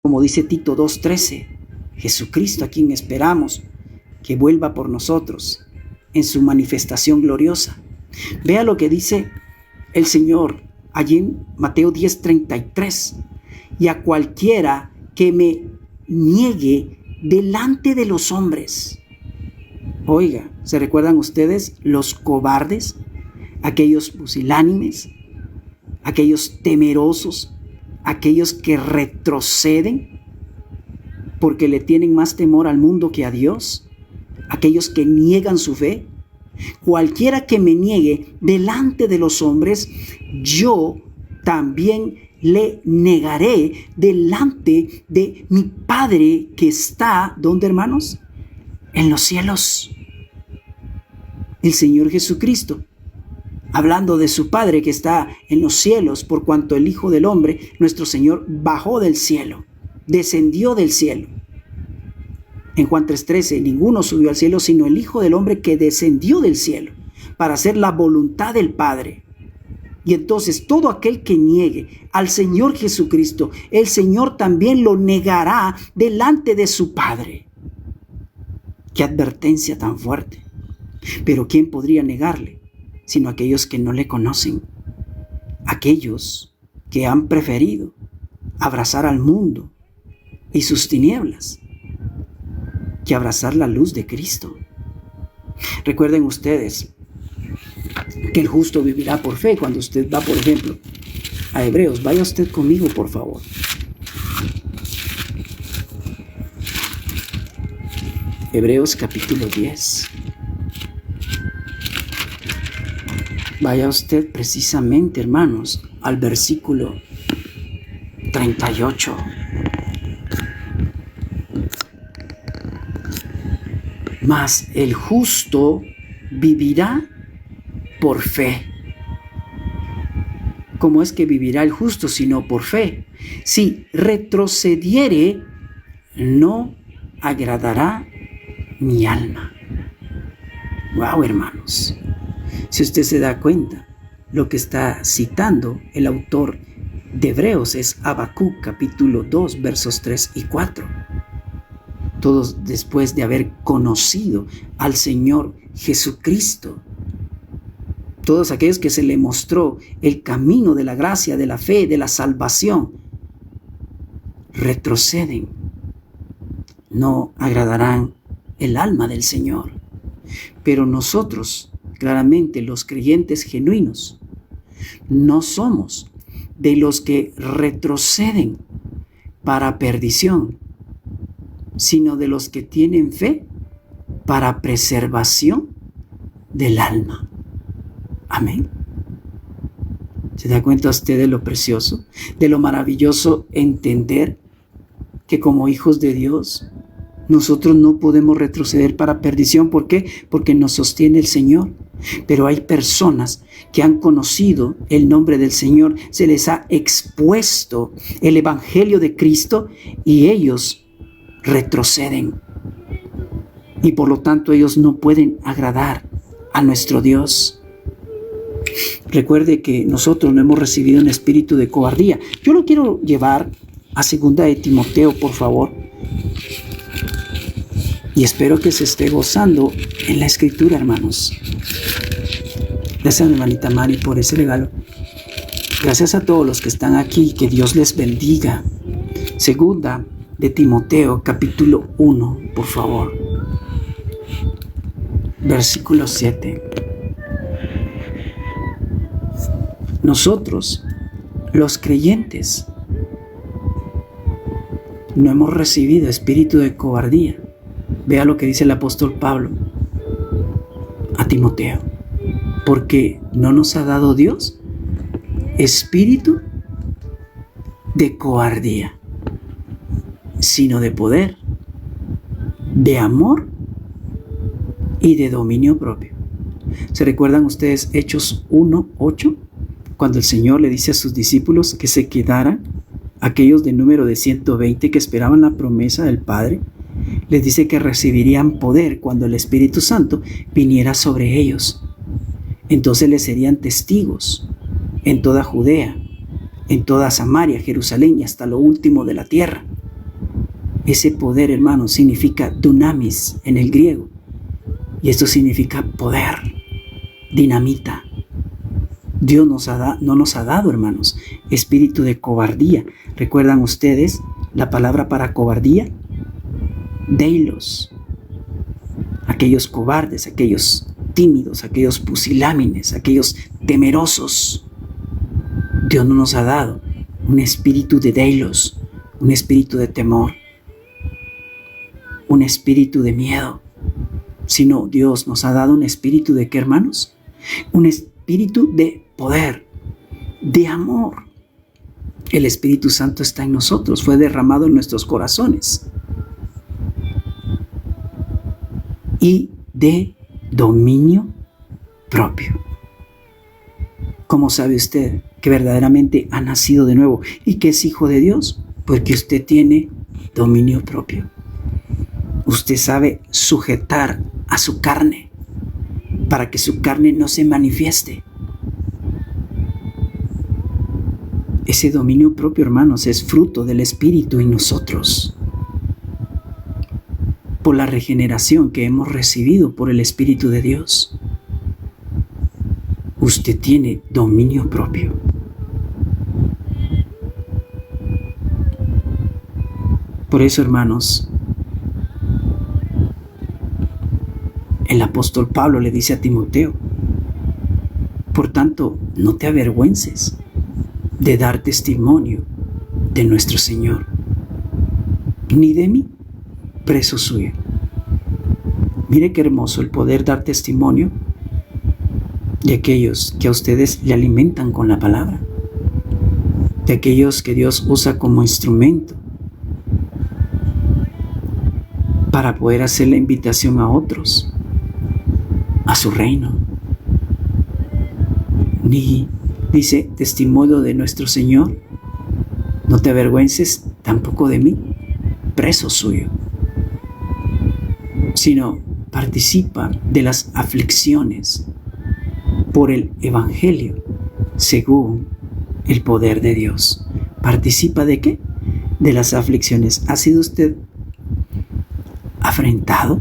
Como dice Tito 2:13, Jesucristo, a quien esperamos que vuelva por nosotros en su manifestación gloriosa. Vea lo que dice el Señor allí en Mateo 10:33. Y a cualquiera que me niegue delante de los hombres. Oiga, ¿se recuerdan ustedes los cobardes? Aquellos pusilánimes, aquellos temerosos, aquellos que retroceden porque le tienen más temor al mundo que a Dios, aquellos que niegan su fe. Cualquiera que me niegue delante de los hombres, yo también le negaré delante de mi Padre que está, ¿dónde, hermanos? En los cielos. El Señor Jesucristo, hablando de su Padre que está en los cielos, por cuanto el Hijo del Hombre, nuestro Señor, bajó del cielo, descendió del cielo. En Juan 3:13, ninguno subió al cielo sino el Hijo del Hombre que descendió del cielo para hacer la voluntad del Padre. Y entonces todo aquel que niegue al Señor Jesucristo, el Señor también lo negará delante de su Padre. ¡Qué advertencia tan fuerte! Pero ¿quién podría negarle? Sino aquellos que no le conocen. Aquellos que han preferido abrazar al mundo y sus tinieblas que abrazar la luz de Cristo. Recuerden ustedes que el justo vivirá por fe. Cuando usted va, por ejemplo, a Hebreos, vaya usted conmigo, por favor. Hebreos capítulo 10. Vaya usted precisamente, hermanos, al versículo 38. Mas el justo vivirá por fe. ¿Cómo es que vivirá el justo sino por fe? Si retrocediere, no agradará mi alma. Wow, hermanos. Si usted se da cuenta, lo que está citando el autor de Hebreos es Habacuc capítulo 2, versos 3 y 4. Todos después de haber conocido al Señor Jesucristo. Todos aquellos que se le mostró el camino de la gracia, de la fe, de la salvación, retroceden. No agradarán el alma del Señor. Pero nosotros, claramente los creyentes genuinos, no somos de los que retroceden para perdición, sino de los que tienen fe para preservación del alma. Amén. ¿Se da cuenta usted de lo precioso, de lo maravilloso entender que como hijos de Dios, nosotros no podemos retroceder para perdición? ¿Por qué? Porque nos sostiene el Señor. Pero hay personas que han conocido el nombre del Señor, se les ha expuesto el Evangelio de Cristo y ellos retroceden. Y por lo tanto ellos no pueden agradar a nuestro Dios. Recuerde que nosotros no hemos recibido un espíritu de cobardía. Yo lo quiero llevar a 2 de Timoteo, por favor. Y espero que se esté gozando en la Escritura, hermanos. Gracias, mi hermanita Mari, por ese regalo. Gracias a todos los que están aquí. Que Dios les bendiga. 2 de Timoteo, capítulo 1, por favor. Versículo 7. Nosotros, los creyentes, no hemos recibido espíritu de cobardía. Vea lo que dice el apóstol Pablo a Timoteo. Porque no nos ha dado Dios espíritu de cobardía, sino de poder, de amor y de dominio propio. ¿Se recuerdan ustedes Hechos 1:8? Cuando el Señor le dice a sus discípulos que se quedaran, aquellos de número de 120 que esperaban la promesa del Padre, les dice que recibirían poder cuando el Espíritu Santo viniera sobre ellos. Entonces les serían testigos en toda Judea, en toda Samaria, Jerusalén y hasta lo último de la tierra. Ese poder, hermanos, significa dunamis en el griego. Y esto significa poder, dinamita. Dios no nos ha dado, hermanos, espíritu de cobardía. ¿Recuerdan ustedes la palabra para cobardía? Deilos. Aquellos cobardes, aquellos tímidos, aquellos pusilámines, aquellos temerosos. Dios no nos ha dado un espíritu de deilos, un espíritu de temor, un espíritu de miedo, sino Dios nos ha dado un espíritu de ¿qué, hermanos? Un espíritu de poder, de amor. El Espíritu Santo está en nosotros, fue derramado en nuestros corazones. Y de dominio propio. ¿Cómo sabe usted que verdaderamente ha nacido de nuevo y que es hijo de Dios? Porque usted tiene dominio propio. Usted sabe sujetar a su carne para que su carne no se manifieste. Ese dominio propio, hermanos, es fruto del Espíritu en nosotros. Por la regeneración que hemos recibido por el Espíritu de Dios. Usted tiene dominio propio. Por eso, hermanos, el apóstol Pablo le dice a Timoteo: por tanto, no te avergüences de dar testimonio de nuestro Señor, ni de mí, preso suyo. Mire qué hermoso el poder dar testimonio de aquellos que a ustedes le alimentan con la palabra, de aquellos que Dios usa como instrumento para poder hacer la invitación a otros a su reino. Ni dice testimonio de nuestro Señor, no te avergüences tampoco de mí, preso suyo, sino participa de las aflicciones por el Evangelio según el poder de Dios. ¿Participa de qué? De las aflicciones. ¿Ha sido usted afrentado?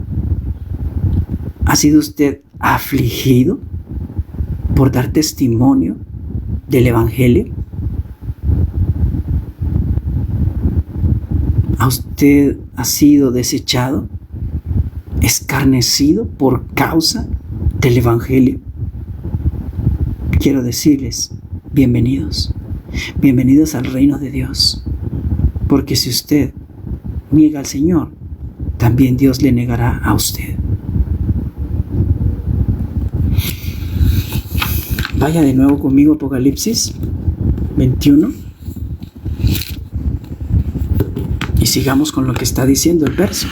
¿Ha sido usted afligido por dar testimonio del Evangelio? ¿A usted ha sido desechado, escarnecido por causa del Evangelio? Quiero decirles, bienvenidos, bienvenidos al reino de Dios, porque si usted niega al Señor, también Dios le negará a usted. Vaya de nuevo conmigo a Apocalipsis 21 y sigamos con lo que está diciendo el verso.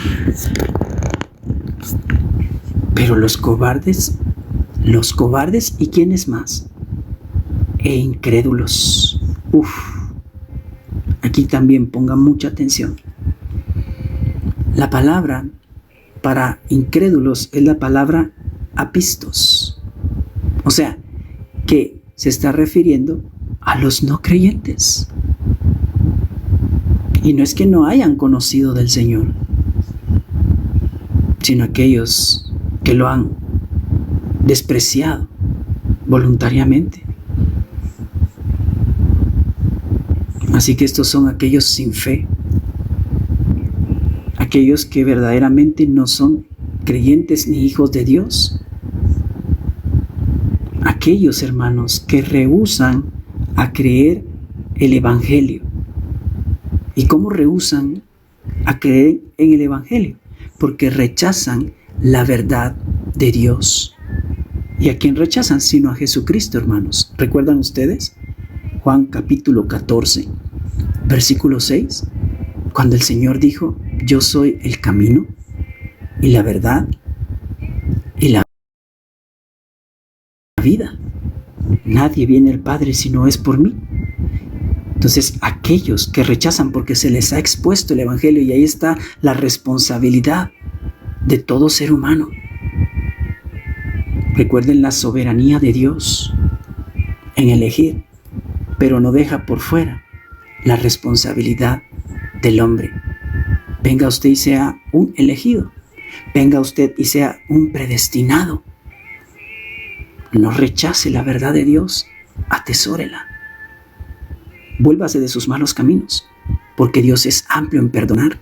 Pero los cobardes, ¿y quiénes más? E incrédulos. Aquí también pongan mucha atención. La palabra para incrédulos es la palabra apistos. O sea, que se está refiriendo a los no creyentes. Y no es que no hayan conocido del Señor, sino aquellos que lo han despreciado voluntariamente. Así que estos son aquellos sin fe, aquellos que verdaderamente no son creyentes ni hijos de Dios, aquellos hermanos que rehúsan a creer el Evangelio. ¿Y cómo rehúsan a creer en el Evangelio? Porque rechazan la verdad de Dios. ¿Y a quién rechazan? Sino a Jesucristo, hermanos. ¿Recuerdan ustedes? Juan capítulo 14, versículo 6, cuando el Señor dijo: yo soy el camino y la verdad y la vida. Nadie viene al Padre si no es por mí. Entonces, aquellos que rechazan porque se les ha expuesto el Evangelio, y ahí está la responsabilidad de todo ser humano. Recuerden la soberanía de Dios en elegir, pero no deja por fuera la responsabilidad del hombre. venga usted y sea un elegido. Venga usted y sea un predestinado. No rechace la verdad de Dios, atesórela. Vuélvase de sus malos caminos, porque Dios es amplio en perdonar.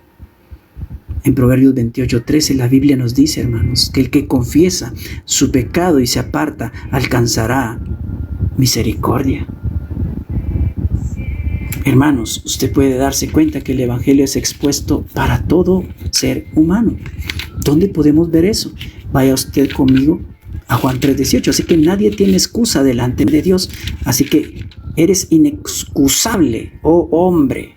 En Proverbios 28:13 la Biblia nos dice, hermanos, que el que confiesa su pecado y se aparta alcanzará misericordia. Hermanos, usted puede darse cuenta que el Evangelio es expuesto para todo ser humano. ¿Dónde podemos ver eso? Vaya usted conmigo a Juan 3:18. Así que nadie tiene excusa delante de Dios. Así que eres inexcusable, oh hombre.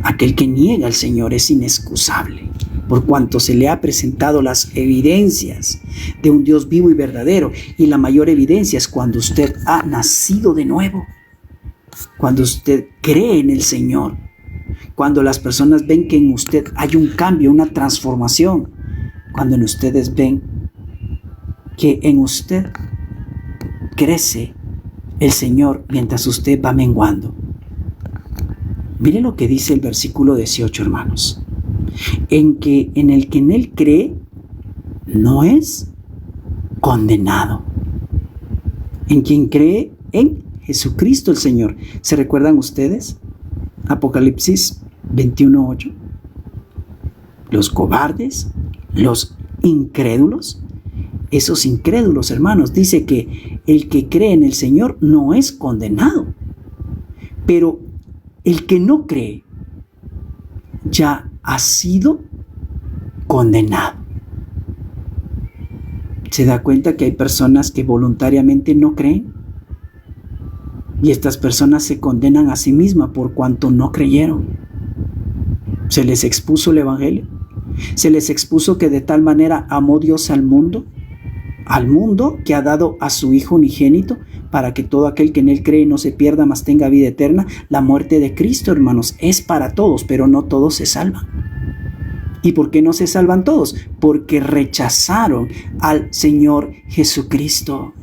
Aquel que niega al Señor es inexcusable, por cuanto se le ha presentado las evidencias de un Dios vivo y verdadero. Y la mayor evidencia es cuando usted ha nacido de nuevo, cuando usted cree en el Señor, cuando las personas ven que en usted hay un cambio, una transformación, cuando en ustedes ven que en usted crece el Señor mientras usted va menguando. Mire lo que dice el versículo 18, hermanos. En el que en él cree no es condenado. En quien cree en Jesucristo el Señor. ¿Se recuerdan ustedes? Apocalipsis 21:8. Los cobardes, los incrédulos. Esos incrédulos, hermanos, dice que el que cree en el Señor no es condenado. Pero el que no cree ya ha sido condenado. ¿Se da cuenta que hay personas que voluntariamente no creen? Y estas personas se condenan a sí mismas por cuanto no creyeron. Se les expuso el Evangelio. Se les expuso que de tal manera amó Dios al mundo que ha dado a su Hijo unigénito, para que todo aquel que en él cree no se pierda, mas tenga vida eterna. La muerte de Cristo, hermanos, es para todos, pero no todos se salvan. ¿Y por qué no se salvan todos? Porque rechazaron al Señor Jesucristo.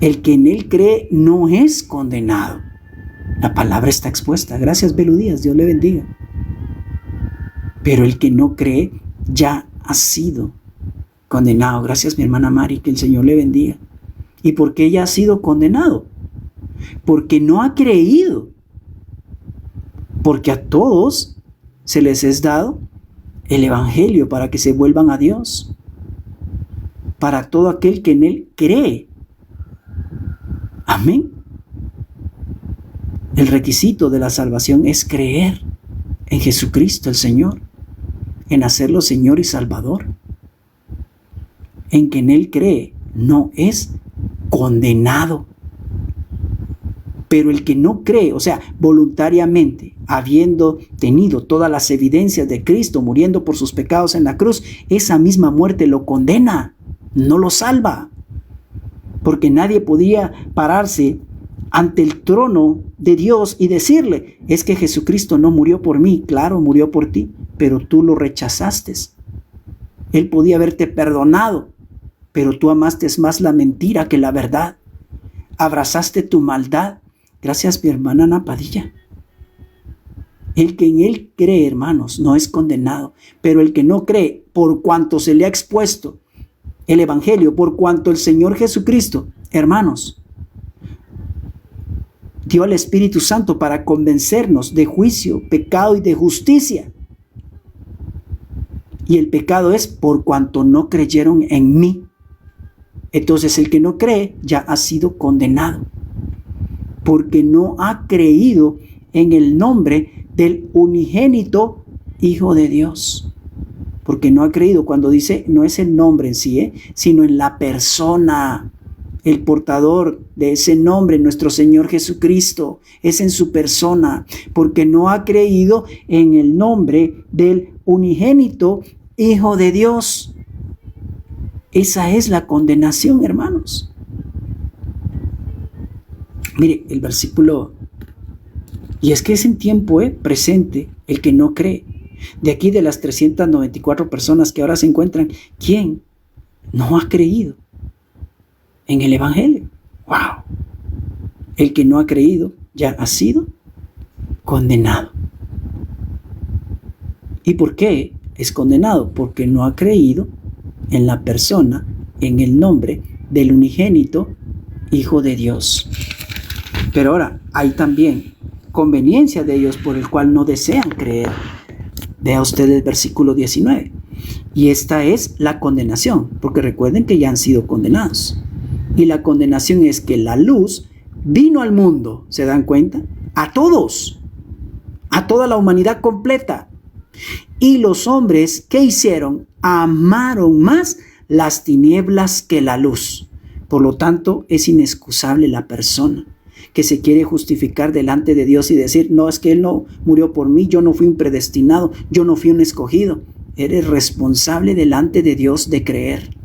El que en él cree no es condenado. La palabra está expuesta. Gracias, Belu Díaz, Dios le bendiga. Pero el que no cree ya ha sido condenado. Gracias, mi hermana Mari, que el Señor le bendiga. ¿Y por qué ella ha sido condenado? Porque no ha creído. Porque a todos se les es dado el Evangelio para que se vuelvan a Dios. Para todo aquel que en él cree. Amén. El requisito de la salvación es creer en Jesucristo el Señor, en hacerlo Señor y Salvador. En que en él cree no es condenado. Pero el que no cree, o sea, voluntariamente, habiendo tenido todas las evidencias de Cristo muriendo por sus pecados en la cruz, esa misma muerte lo condena, no lo salva. Porque nadie podía pararse ante el trono de Dios y decirle, es que Jesucristo no murió por mí. Claro, murió por ti, pero tú lo rechazaste. Él podía haberte perdonado, pero tú amaste más la mentira que la verdad. Abrazaste tu maldad. Gracias, mi hermana Ana Padilla. El que en él cree, hermanos, no es condenado, pero el que no cree, por cuanto se le ha expuesto el Evangelio, por cuanto el Señor Jesucristo, hermanos, dio al Espíritu Santo para convencernos de juicio, pecado y de justicia. Y el pecado es por cuanto no creyeron en mí. Entonces el que no cree ya ha sido condenado, porque no ha creído en el nombre del unigénito Hijo de Dios. Porque no ha creído, cuando dice, no es el nombre en sí, sino en la persona. El portador de ese nombre, nuestro Señor Jesucristo, es en su persona, porque no ha creído en el nombre del unigénito Hijo de Dios. Esa es la condenación, hermanos. Mire, el versículo, y es que es en tiempo presente el que no cree. De aquí, de las 394 personas que ahora se encuentran, ¿quién no ha creído en el Evangelio? ¡Wow! El que no ha creído ya ha sido condenado. ¿Y por qué es condenado? Porque no ha creído en la persona, en el nombre del unigénito Hijo de Dios. Pero ahora hay también conveniencia de ellos por el cual no desean creer. Vea usted el versículo 19. Y esta es la condenación, porque recuerden que ya han sido condenados. Y la condenación es que la luz vino al mundo, ¿se dan cuenta? A todos, a toda la humanidad completa. Y los hombres, ¿qué hicieron? Amaron más las tinieblas que la luz. Por lo tanto, es inexcusable la persona que se quiere justificar delante de Dios y decir, no, es que Él no murió por mí, yo no fui un predestinado, yo no fui un escogido. Eres responsable delante de Dios de creer.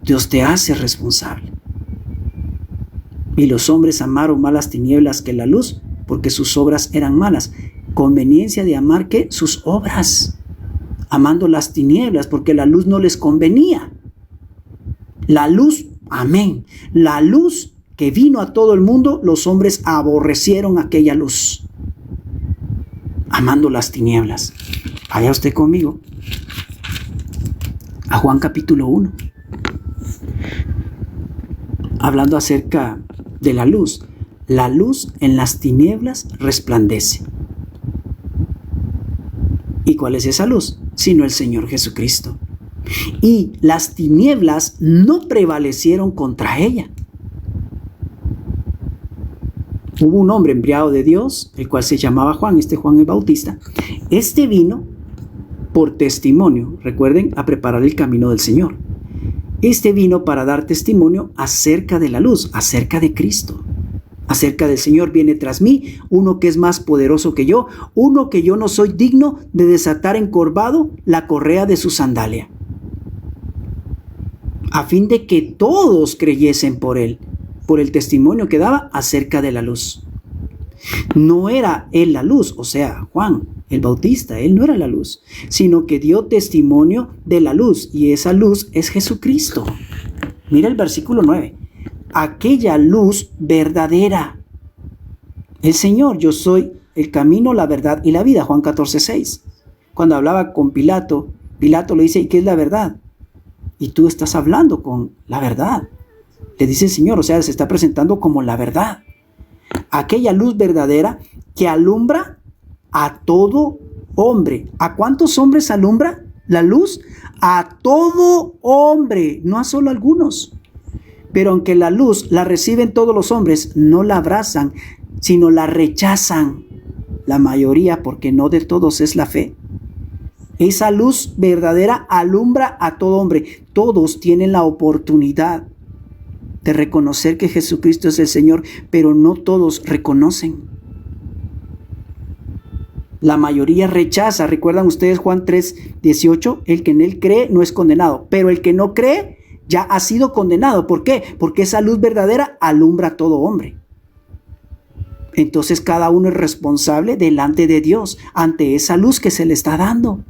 Dios te hace responsable. Y los hombres amaron más las tinieblas que la luz, porque sus obras eran malas. Conveniencia de amar, ¿qué? Sus obras. Amando las tinieblas, porque la luz no les convenía. La luz, amén. La luz que vino a todo el mundo, los hombres aborrecieron aquella luz, amando las tinieblas. Vaya usted conmigo a Juan capítulo 1, hablando acerca de la luz. La luz en las tinieblas resplandece. ¿Y cuál es esa luz? Sino el Señor Jesucristo. Y las tinieblas no prevalecieron contra ella. Hubo un hombre enviado de Dios, el cual se llamaba Juan, Juan el Bautista. Este vino por testimonio, recuerden, a preparar el camino del Señor. Este vino para dar testimonio acerca de la luz, acerca de Cristo, acerca del Señor. Viene tras mí uno que es más poderoso que yo, uno que yo no soy digno de desatar encorvado la correa de su sandalia, a fin de que todos creyesen por él, por el testimonio que daba acerca de la luz. No era él la luz, o sea, Juan el Bautista, él no era la luz, sino que dio testimonio de la luz, y esa luz es Jesucristo. Mira el versículo 9. Aquella luz verdadera. El Señor, yo soy el camino, la verdad y la vida. Juan 14:6. Cuando hablaba con Pilato, Pilato le dice, ¿y qué es la verdad? Y tú estás hablando con la verdad. Le dice el Señor, o sea, se está presentando como la verdad. Aquella luz verdadera que alumbra a todo hombre. ¿A cuántos hombres alumbra la luz? A todo hombre, no a solo algunos. Pero aunque la luz la reciben todos los hombres, no la abrazan, sino la rechazan. La mayoría, porque no de todos es la fe. Esa luz verdadera alumbra a todo hombre. Todos tienen la oportunidad de reconocer que Jesucristo es el Señor, pero no todos reconocen. La mayoría rechaza. ¿Recuerdan ustedes Juan 3:18? El que en él cree no es condenado, pero el que no cree ya ha sido condenado. ¿Por qué? Porque esa luz verdadera alumbra a todo hombre. Entonces cada uno es responsable delante de Dios ante esa luz que se le está dando.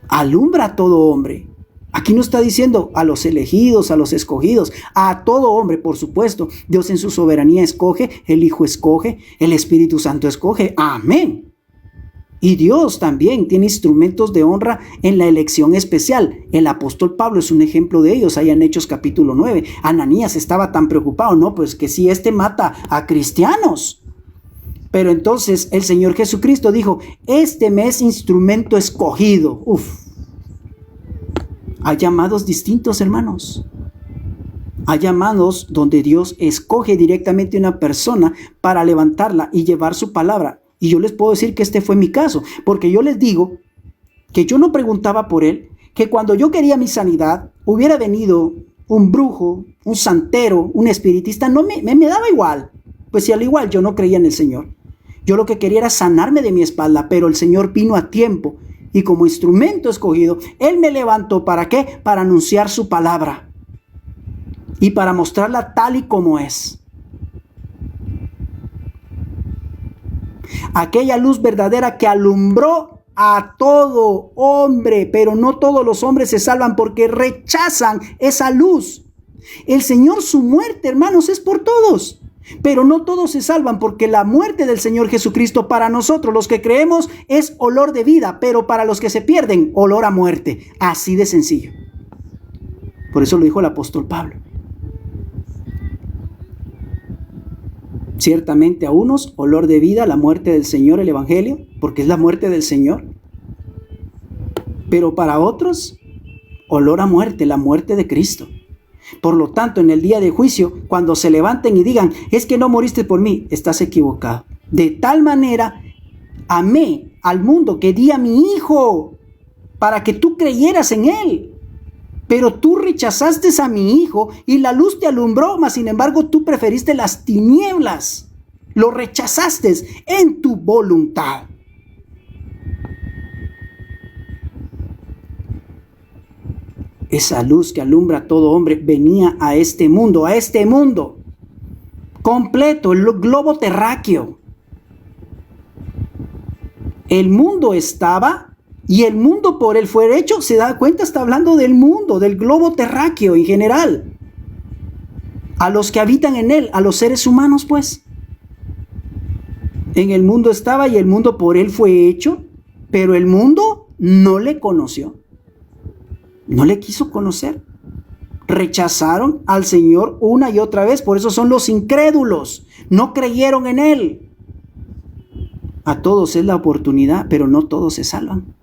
Alumbra a todo hombre. Aquí no está diciendo a los elegidos, a los escogidos, a todo hombre, por supuesto. Dios en su soberanía escoge, el Hijo escoge, el Espíritu Santo escoge. Amén. Y Dios también tiene instrumentos de honra en la elección especial. El apóstol Pablo es un ejemplo de ellos, allá en Hechos capítulo 9. Ananías estaba tan preocupado, no, pues que si mata a cristianos. Pero entonces el Señor Jesucristo dijo, me es instrumento escogido. Hay llamados distintos, hermanos. Hay llamados donde Dios escoge directamente a una persona para levantarla y llevar su palabra. Y yo les puedo decir que este fue mi caso, porque yo les digo que yo no preguntaba por él, que cuando yo quería mi sanidad, hubiera venido un brujo, un santero, un espiritista, no me daba igual. Pues si al igual yo no creía en el Señor. Yo lo que quería era sanarme de mi espalda, pero el Señor vino a tiempo. Y como instrumento escogido, Él me levantó. ¿Para qué? Para anunciar su palabra. Y para mostrarla tal y como es. Aquella luz verdadera que alumbró a todo hombre. Pero no todos los hombres se salvan porque rechazan esa luz. El Señor, su muerte, hermanos, es por todos. Pero no todos se salvan, porque la muerte del Señor Jesucristo para nosotros, los que creemos, es olor de vida, pero para los que se pierden, olor a muerte. Así de sencillo. Por eso lo dijo el apóstol Pablo. Ciertamente a unos, olor de vida, la muerte del Señor, el Evangelio, porque es la muerte del Señor. Pero para otros, olor a muerte, la muerte de Cristo. Por lo tanto, en el día de juicio, cuando se levanten y digan, es que no moriste por mí, estás equivocado. De tal manera, amé al mundo que di a mi Hijo para que tú creyeras en Él. Pero tú rechazaste a mi Hijo y la luz te alumbró, mas sin embargo tú preferiste las tinieblas. Lo rechazaste en tu voluntad. Esa luz que alumbra a todo hombre venía a este mundo completo, el globo terráqueo. El mundo estaba y el mundo por él fue hecho. Se da cuenta, está hablando del mundo, del globo terráqueo en general. A los que habitan en él, a los seres humanos, pues. En el mundo estaba y el mundo por él fue hecho, pero el mundo no le conoció. No le quiso conocer. Rechazaron al Señor una y otra vez. Por eso son los incrédulos. No creyeron en Él. A todos es la oportunidad, pero no todos se salvan.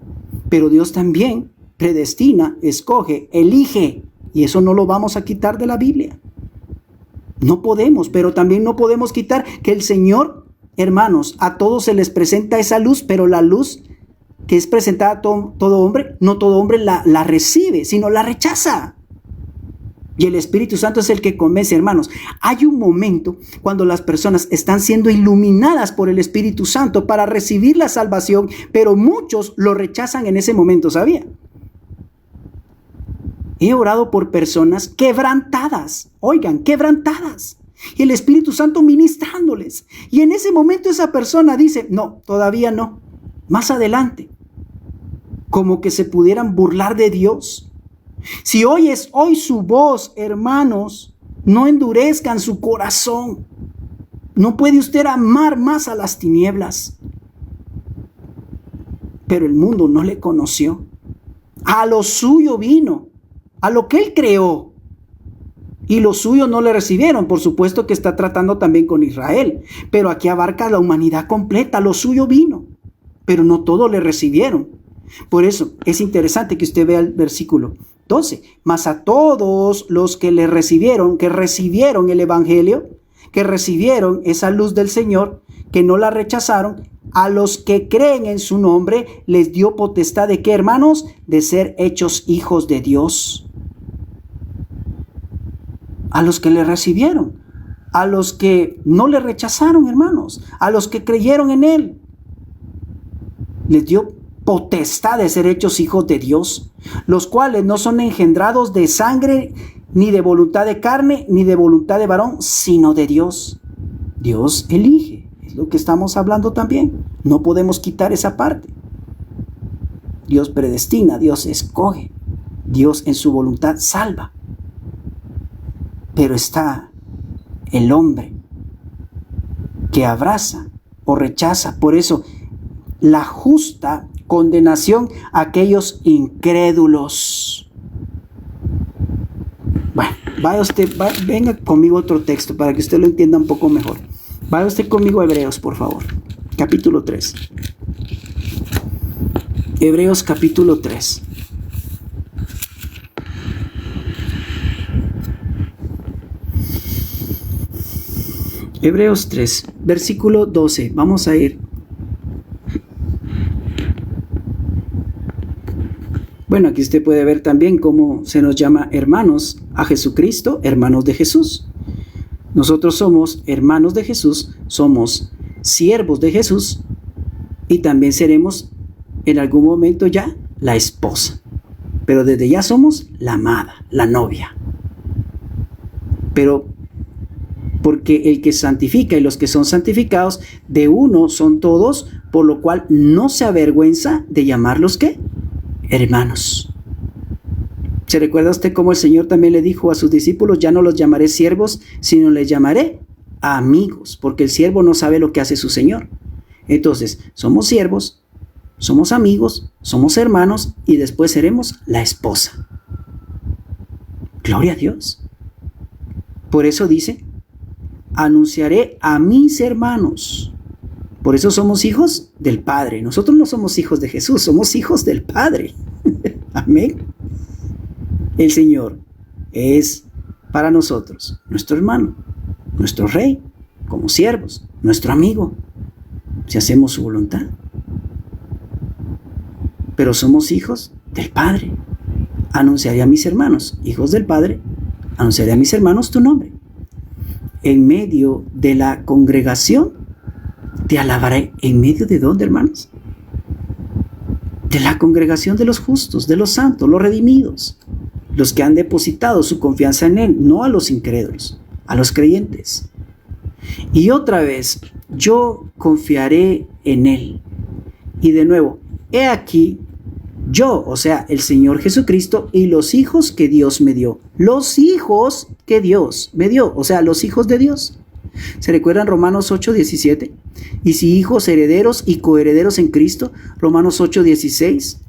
Pero Dios también predestina, escoge, elige. Y eso no lo vamos a quitar de la Biblia. No podemos, pero también no podemos quitar que el Señor, hermanos, a todos se les presenta esa luz, pero la luz que es presentada a todo hombre, no todo hombre la recibe, sino la rechaza. Y el Espíritu Santo es el que convence, hermanos. Hay un momento cuando las personas están siendo iluminadas por el Espíritu Santo para recibir la salvación, pero muchos lo rechazan en ese momento, ¿sabía? He orado por personas quebrantadas, oigan, quebrantadas. Y el Espíritu Santo ministrándoles. Y en ese momento esa persona dice, no, todavía no, más adelante. Como que se pudieran burlar de Dios. Si oyes hoy su voz, hermanos, no endurezcan su corazón. No puede usted amar más a las tinieblas. Pero el mundo no le conoció. A lo suyo vino, a lo que él creó. Y los suyos no le recibieron. Por supuesto que está tratando también con Israel. Pero aquí abarca la humanidad completa. Lo suyo vino. Pero no todos le recibieron. Por eso es interesante que usted vea el versículo 12. Mas a todos los que le recibieron, que recibieron el Evangelio, que recibieron esa luz del Señor, que no la rechazaron, a los que creen en su nombre, les dio potestad de ¿qué, hermanos? De ser hechos hijos de Dios. A los que le recibieron, a los que no le rechazaron, hermanos, a los que creyeron en Él, les dio potestad de ser hechos hijos de Dios, los cuales no son engendrados de sangre, ni de voluntad de carne, ni de voluntad de varón, sino de Dios. Dios elige, es lo que estamos hablando también. No podemos quitar esa parte. Dios predestina, Dios escoge, Dios en su voluntad salva. Pero está el hombre que abraza o rechaza. Por eso, la justa condenación a aquellos incrédulos. Bueno, venga conmigo otro texto para que usted lo entienda un poco mejor. Vaya usted conmigo a Hebreos, por favor. Capítulo 3. Hebreos capítulo 3. Hebreos 3, versículo 12. Vamos a ir. Bueno, aquí usted puede ver también cómo se nos llama hermanos a Jesucristo, hermanos de Jesús. Nosotros somos hermanos de Jesús, somos siervos de Jesús y también seremos en algún momento ya la esposa. Pero desde ya somos la amada, la novia. Pero porque el que santifica y los que son santificados de uno son todos, por lo cual no se avergüenza de llamarlos ¿qué? Hermanos. ¿Se recuerda usted cómo el Señor también le dijo a sus discípulos, ya no los llamaré siervos, sino les llamaré amigos, porque el siervo no sabe lo que hace su señor. Entonces, somos siervos, somos amigos, somos hermanos y después seremos la esposa. Gloria a Dios. Por eso dice, anunciaré a mis hermanos. Por eso somos hijos del Padre. Nosotros no somos hijos de Jesús, somos hijos del Padre. Amén. El Señor es para nosotros nuestro hermano, nuestro rey, como siervos, nuestro amigo, si hacemos su voluntad. Pero somos hijos del Padre. Anunciaré a mis hermanos, hijos del Padre, anunciaré a mis hermanos tu nombre. En medio de la congregación te alabaré. ¿En medio de dónde, hermanos? De la congregación de los justos, de los santos, los redimidos, los que han depositado su confianza en Él, no a los incrédulos, a los creyentes. Y otra vez, yo confiaré en Él. Y de nuevo, he aquí, yo, o sea, el Señor Jesucristo y los hijos que Dios me dio. Los hijos que Dios me dio, o sea, los hijos de Dios. ¿Se recuerdan Romanos 8:17? Y si hijos, herederos y coherederos en Cristo, Romanos 8:16,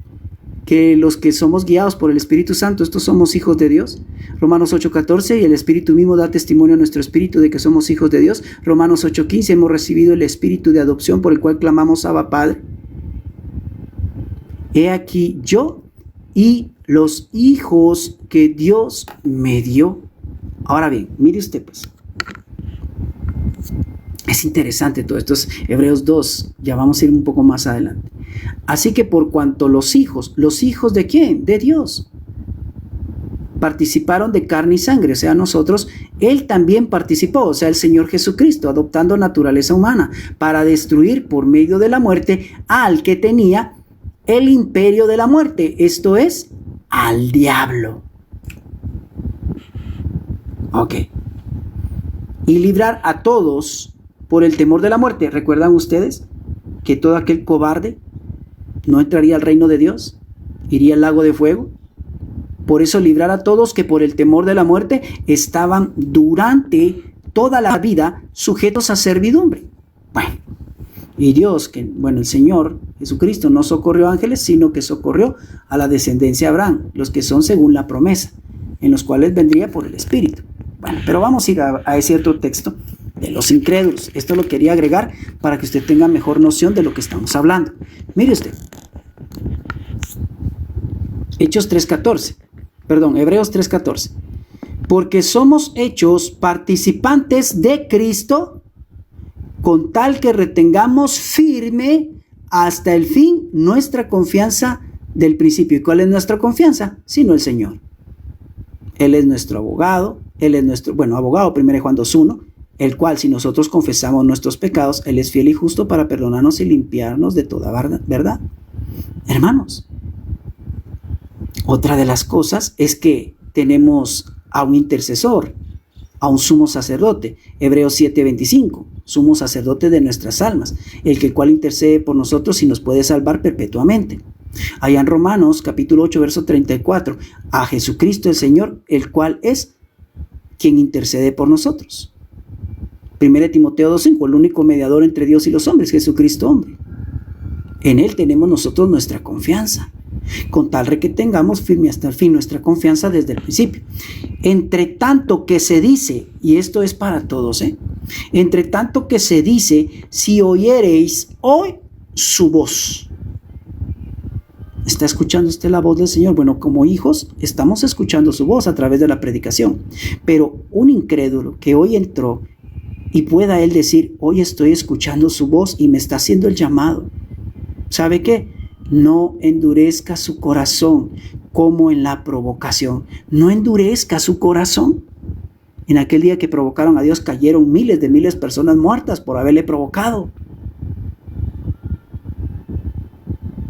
que los que somos guiados por el Espíritu Santo, estos somos hijos de Dios. Romanos 8:14, y el Espíritu mismo da testimonio a nuestro espíritu de que somos hijos de Dios. Romanos 8:15, hemos recibido el Espíritu de adopción por el cual clamamos Abba Padre. He aquí yo y los hijos que Dios me dio. Ahora bien, mire usted pues. Es interesante todo esto, es Hebreos 2, ya vamos a ir un poco más adelante. Así que por cuanto los hijos ¿de quién? De Dios. Participaron de carne y sangre, o sea, nosotros, Él también participó, o sea, el Señor Jesucristo, adoptando naturaleza humana, para destruir por medio de la muerte al que tenía el imperio de la muerte, esto es, al diablo. Ok. Y librar a todos por el temor de la muerte. ¿Recuerdan ustedes que todo aquel cobarde no entraría al reino de Dios? ¿Iría al lago de fuego? Por eso librar a todos que por el temor de la muerte estaban durante toda la vida sujetos a servidumbre. Bueno, y Dios, el Señor Jesucristo no socorrió ángeles, sino que socorrió a la descendencia de Abraham, los que son según la promesa, en los cuales vendría por el Espíritu. Bueno, pero vamos a ir a ese otro texto de los incrédulos. Esto lo quería agregar para que usted tenga mejor noción de lo que estamos hablando. Mire usted. Hebreos 3:14. Porque somos hechos participantes de Cristo, con tal que retengamos firme hasta el fin nuestra confianza del principio. ¿Y cuál es nuestra confianza? Sino el Señor. Él es nuestro abogado, Él es nuestro, abogado, 1 Juan 2:1, el cual si nosotros confesamos nuestros pecados, Él es fiel y justo para perdonarnos y limpiarnos de toda verdad. Hermanos, otra de las cosas es que tenemos a un intercesor, a un sumo sacerdote, Hebreos 7:25, sumo sacerdote de nuestras almas, el cual intercede por nosotros y nos puede salvar perpetuamente. Allá en Romanos capítulo 8, verso 34, a Jesucristo el Señor, el cual es quien intercede por nosotros. 1 Timoteo 2:5, el único mediador entre Dios y los hombres, Jesucristo hombre. En Él tenemos nosotros nuestra confianza, con tal que tengamos firme hasta el fin nuestra confianza desde el principio. Entre tanto que se dice, y esto es para todos, entre tanto que se dice, si oyereis hoy su voz. ¿Está escuchando usted la voz del Señor? Bueno, como hijos estamos escuchando su voz a través de la predicación, pero un incrédulo que hoy entró y pueda él decir, hoy estoy escuchando su voz y me está haciendo el llamado. ¿Sabe qué? No endurezca su corazón como en la provocación. No endurezca su corazón. En aquel día que provocaron a Dios cayeron miles de personas muertas por haberle provocado.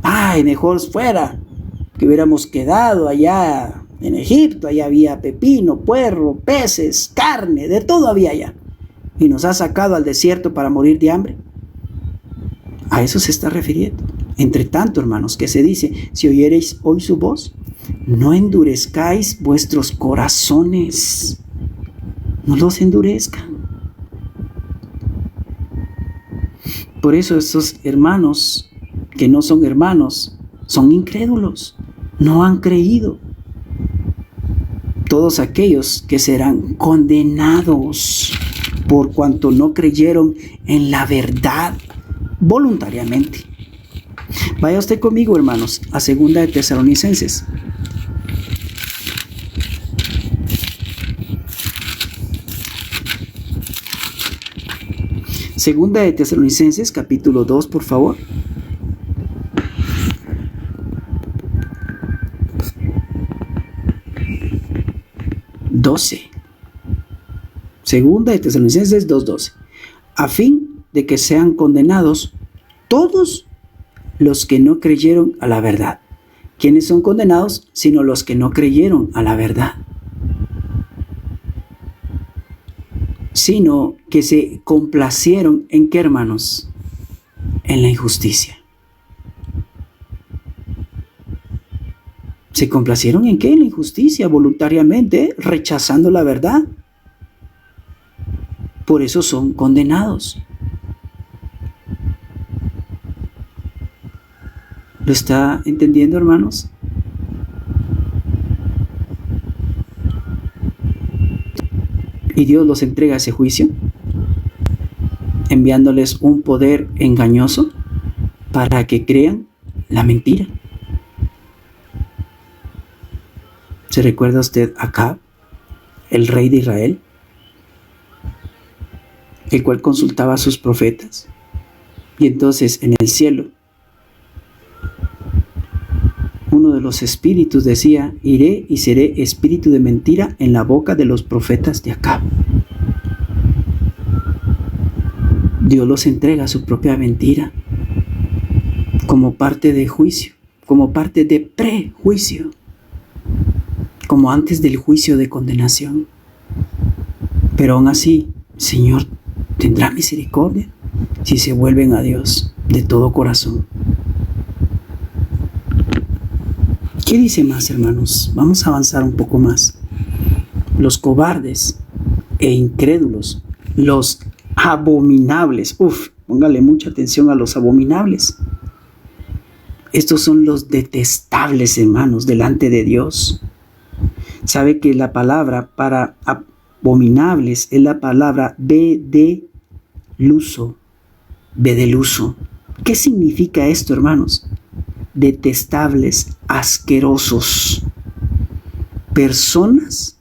Ay, mejor fuera que hubiéramos quedado allá en Egipto. Allá había pepino, puerro, peces, carne, de todo había allá. Y nos ha sacado al desierto para morir de hambre. A eso se está refiriendo. Entre tanto, hermanos, que se dice, si oyereis hoy su voz, no endurezcáis vuestros corazones. No los endurezcan. Por eso estos hermanos que no son hermanos son incrédulos, no han creído. Todos aquellos que serán condenados por cuanto no creyeron en la verdad voluntariamente. Vaya usted conmigo, hermanos, a 2 de Tesalonicenses. Segunda de Tesalonicenses, capítulo 2, por favor. Segunda de Tesalonicenses 2:12. A fin de que sean condenados todos los que no creyeron a la verdad. ¿Quiénes son condenados? Sino los que no creyeron a la verdad. Sino que se complacieron ¿en qué, hermanos? En la injusticia. ¿Se complacieron en qué? En la injusticia, voluntariamente, rechazando la verdad. Por eso son condenados. ¿Lo está entendiendo, hermanos? Y Dios los entrega a ese juicio, enviándoles un poder engañoso para que crean la mentira. ¿Se recuerda usted a Acab, el rey de Israel, el cual consultaba a sus profetas? Y entonces en el cielo, uno de los espíritus decía: iré y seré espíritu de mentira en la boca de los profetas de Acab. Dios los entrega a su propia mentira como parte de juicio, como parte de prejuicio, como antes del juicio de condenación. Pero aún así, Señor tendrá misericordia si se vuelven a Dios de todo corazón. ¿Qué dice más, hermanos? Vamos a avanzar un poco más. Los cobardes e incrédulos, los abominables. Póngale mucha atención a los abominables. Estos son los detestables, hermanos, delante de Dios. Sabe que la palabra para abominables es la palabra bedeluso. Bedeluso. ¿Qué significa esto, hermanos? Detestables, asquerosos. Personas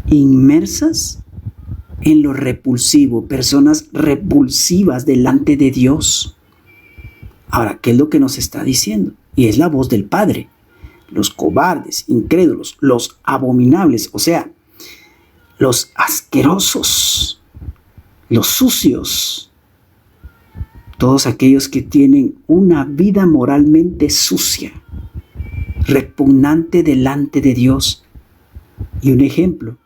inmersas en lo repulsivo, personas repulsivas delante de Dios. Ahora, ¿qué es lo que nos está diciendo? Y es la voz del Padre. Los cobardes, incrédulos, los abominables, o sea, los asquerosos, los sucios, todos aquellos que tienen una vida moralmente sucia, repugnante delante de Dios. Y un ejemplo,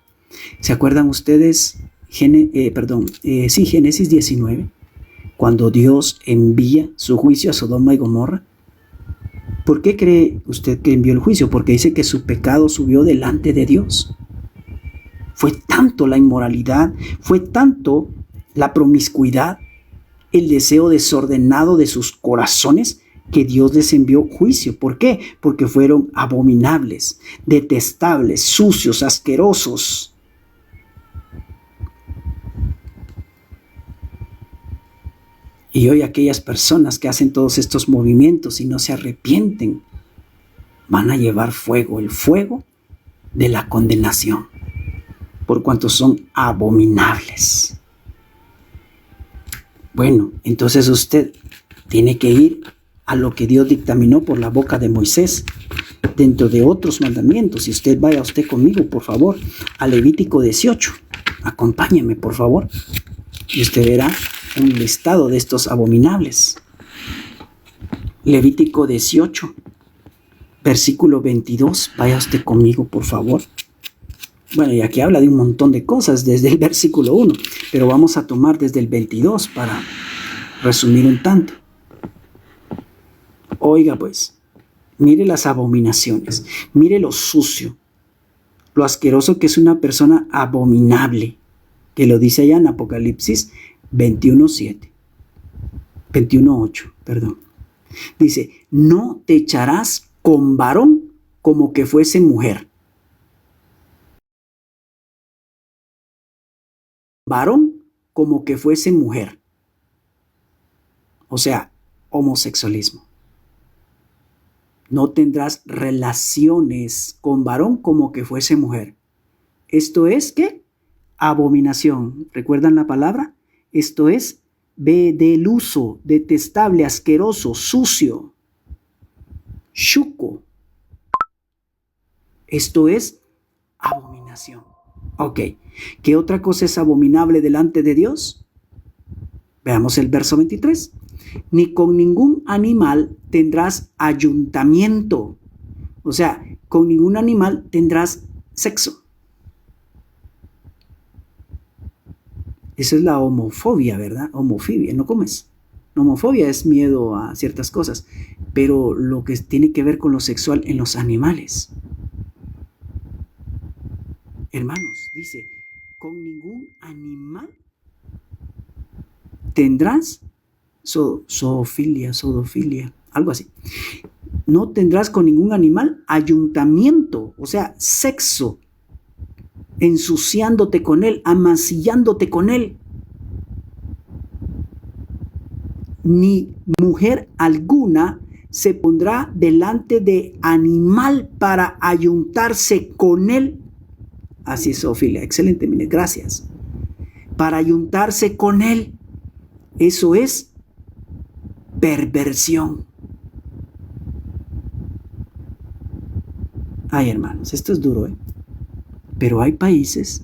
¿se acuerdan ustedes? Génesis 19, cuando Dios envía su juicio a Sodoma y Gomorra. ¿Por qué cree usted que envió el juicio? Porque dice que su pecado subió delante de Dios. Fue tanto la inmoralidad, fue tanto la promiscuidad, el deseo desordenado de sus corazones, que Dios les envió juicio. ¿Por qué? Porque fueron abominables, detestables, sucios, asquerosos. Y hoy aquellas personas que hacen todos estos movimientos y no se arrepienten, van a llevar fuego, el fuego de la condenación, por cuanto son abominables. Bueno, entonces usted tiene que ir a lo que Dios dictaminó por la boca de Moisés, dentro de otros mandamientos. Y usted vaya usted conmigo, por favor, a Levítico 18. Acompáñeme, por favor. Y usted verá un listado de estos abominables. Levítico 18, versículo 22. Vaya usted conmigo, por favor. Bueno, y aquí habla de un montón de cosas desde el versículo 1, pero vamos a tomar desde el 22 para resumir un tanto. Oiga pues, mire las abominaciones, mire lo sucio, lo asqueroso que es una persona abominable, que lo dice allá en Apocalipsis 21:7. 21:8, perdón. Dice, no te echarás con varón como que fuese mujer. Varón como que fuese mujer. O sea, homosexualismo. No tendrás relaciones con varón como que fuese mujer. Esto es, ¿qué? Abominación. ¿Recuerdan la palabra? Esto es bedeluso, detestable, asqueroso, sucio, chuco. Esto es abominación. Ok. ¿Qué otra cosa es abominable delante de Dios? Veamos el verso 23. Ni con ningún animal tendrás ayuntamiento. O sea, con ningún animal tendrás sexo. Esa es la homofobia, ¿verdad? Homofobia, no comes. La homofobia es miedo a ciertas cosas, pero lo que tiene que ver con lo sexual en los animales. Hermanos, dice, con ningún animal tendrás zoofilia, algo así. No tendrás con ningún animal ayuntamiento, o sea, sexo, ensuciándote con él, amancillándote con él. Ni mujer alguna se pondrá delante de animal para ayuntarse con él. Así es, zoofilia. Excelente, mire, gracias. Para ayuntarse con él. Eso es perversión. Ay, hermanos, esto es duro, ¿eh? Pero hay países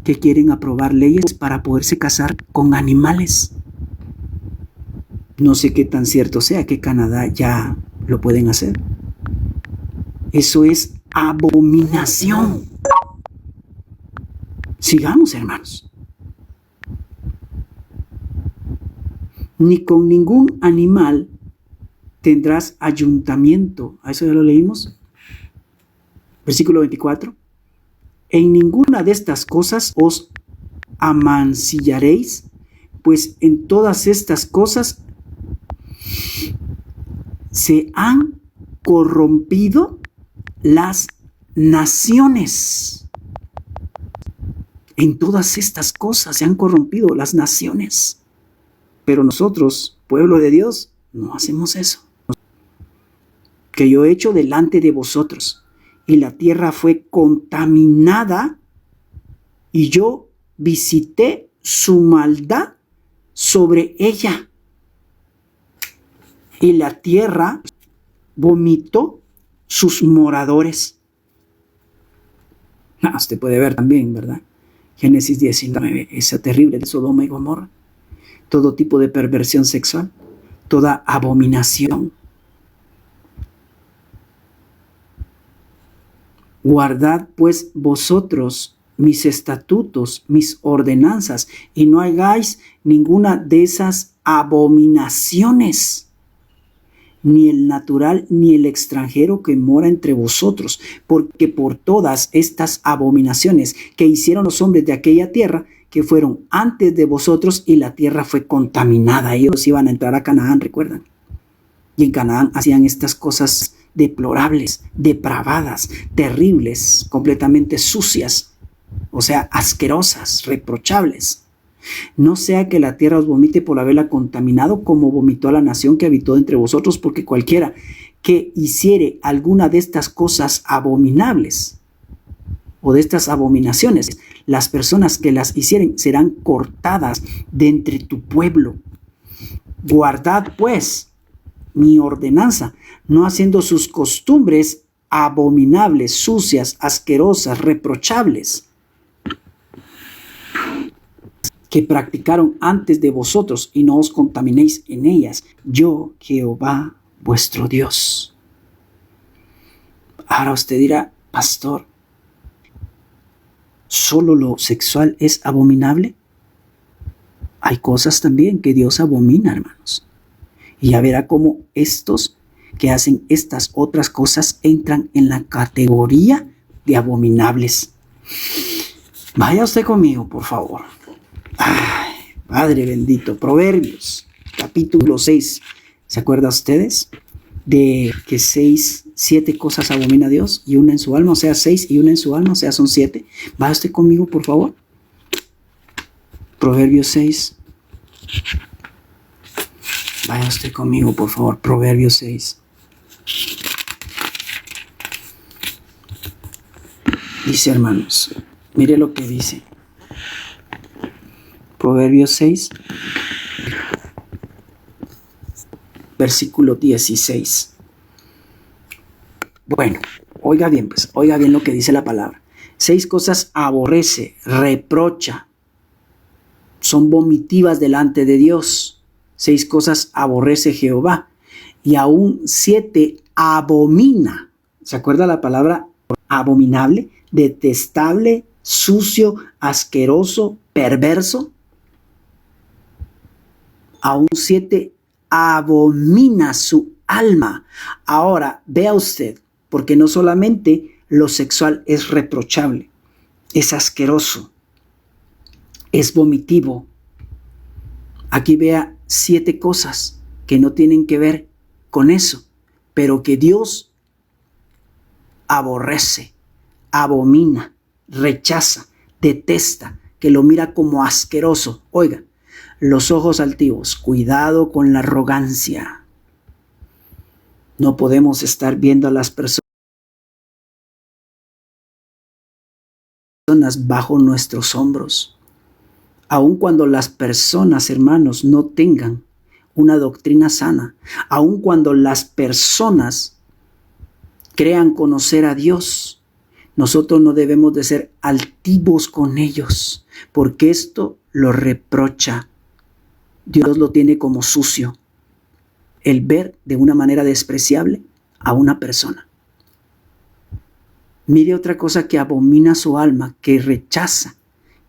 que quieren aprobar leyes para poderse casar con animales. No sé qué tan cierto sea que Canadá ya lo pueden hacer. Eso es abominación. Sigamos, hermanos. Ni con ningún animal tendrás ayuntamiento. ¿A eso ya lo leímos? Versículo 24. En ninguna de estas cosas os amancillaréis, pues en todas estas cosas se han corrompido las naciones. En todas estas cosas se han corrompido las naciones. Pero nosotros, pueblo de Dios, no hacemos eso. Que yo he hecho delante de vosotros, y la tierra fue contaminada, y yo visité su maldad sobre ella. Y la tierra vomitó sus moradores. Usted puede ver también, ¿verdad? Génesis 19, esa terrible de Sodoma y Gomorra. Todo tipo de perversión sexual, toda abominación. Guardad pues vosotros mis estatutos, mis ordenanzas, y no hagáis ninguna de esas abominaciones, ni el natural ni el extranjero que mora entre vosotros, porque por todas estas abominaciones que hicieron los hombres de aquella tierra, que fueron antes de vosotros, y la tierra fue contaminada. Ellos iban a entrar a Canaán, recuerdan. Y en Canaán hacían estas cosas deplorables, depravadas, terribles, completamente sucias, o sea, asquerosas, reprochables. No sea que la tierra os vomite por haberla contaminado, como vomitó a la nación que habitó entre vosotros, porque cualquiera que hiciere alguna de estas cosas abominables, o de estas abominaciones, las personas que las hicieren serán cortadas de entre tu pueblo. Guardad pues mi ordenanza, no haciendo sus costumbres abominables, sucias, asquerosas, reprochables, que practicaron antes de vosotros, y no os contaminéis en ellas. Yo, Jehová, vuestro Dios. Ahora usted dirá, pastor, ¿solo lo sexual es abominable? Hay cosas también que Dios abomina, hermanos. Y ya verá cómo estos que hacen estas otras cosas entran en la categoría de abominables. Vaya usted conmigo, por favor. Ay, Padre bendito. Proverbios, capítulo 6. ¿Se acuerdan ustedes? De que 7 cosas abomina a Dios y una en su alma, o sea, 6 y una en su alma, o sea, son 7. ¿Va usted conmigo, por favor? Proverbios 6. Vaya usted conmigo, por favor. Proverbios 6. Dice, hermanos, mire lo que dice. Proverbios 6, versículo 16. Bueno, oiga bien, pues, oiga bien lo que dice la palabra. 6 cosas aborrece, reprocha, son vomitivas delante de Dios. 6 cosas aborrece Jehová, y aún 7 abomina. ¿Se acuerda la palabra abominable? Detestable, sucio, asqueroso, perverso. Aún 7 abomina su alma. Ahora, vea usted, porque no solamente lo sexual es reprochable, es asqueroso, es vomitivo. Aquí vea 7 cosas que no tienen que ver con eso, pero que Dios aborrece, abomina, rechaza, detesta, que lo mira como asqueroso. Oiga, los ojos altivos, cuidado con la arrogancia. No podemos estar viendo a las personas bajo nuestros hombros. Aun cuando las personas, hermanos, no tengan una doctrina sana, aun cuando las personas crean conocer a Dios, nosotros no debemos de ser altivos con ellos, porque esto lo reprocha. Dios lo tiene como sucio, el ver de una manera despreciable a una persona. Mire otra cosa que abomina su alma, que rechaza,